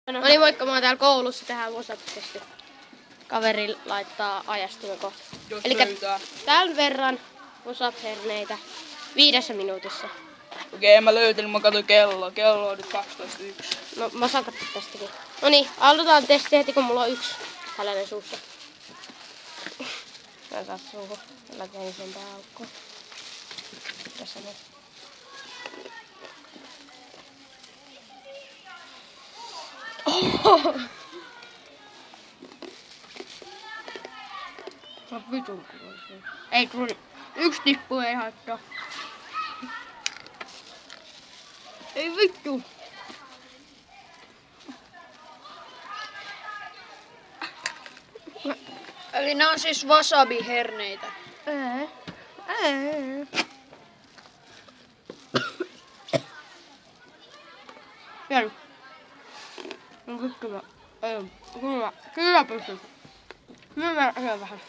No niin, moikka, mä oon täällä koulussa, tehdään WhatsApp-testi. Kaveri laittaa ajastimen kohta. Elikkä tämän verran WhatsApp-herneitä 5 minuutissa. Okei, mä löytin, mä katsoin kello. Kello on nyt 12.1. No mä saan katsoa tästäkin. No niin, aloitetaan testi heti, kun mulla on yksi tällainen suussa. Mä saan suuhun. Mä tein sen tää aukkoon. Tässä näin. Oho! Mä vitun kuvasin. Ei tuli. Yksi tippu ei haittaa. Ei vittu. Eli nää on siis wasabi-herneitä. Ei. Jäänyt. No vittu mä. Ei. Kyllä pystyy. Hyvä vähän.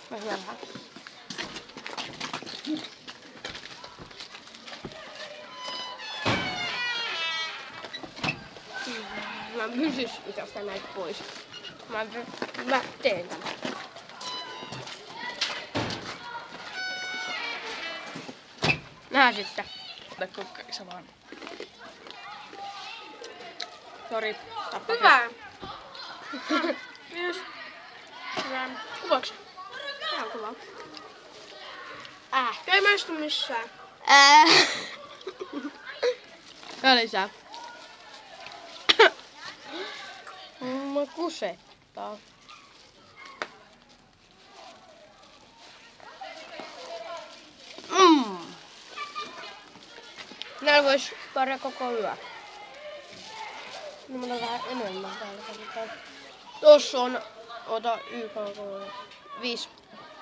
Mä pysys itästä näitä pois. Mä teen tämän. Nähdään sitten. Kokeissa vaan. Sori. Hyvä. Myös. Hyvä. Kuvaksi? Tää on kuva. Ei maistu missään. Ja lisää. Mua kusettaa. Näillä vois pärjää koko yö. No, mulla on vähän enemmän täällä. Tossa on, ota YK 5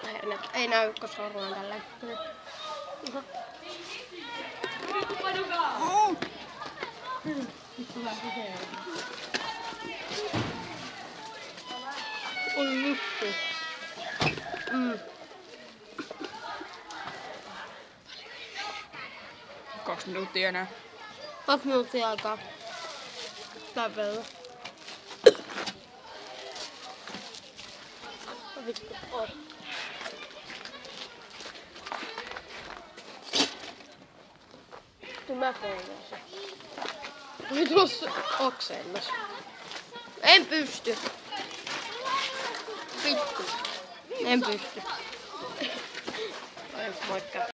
hernettä. Ei näy, koska on ruoan tälleen. Oi vittu. 2 minuuttia enää. 2 minuuttia aikaa. Läpellä. Vittu, oi. Mä teen sen. Tuli tulossa oksennus. En pysty. Vittu. En pysty. Moikka.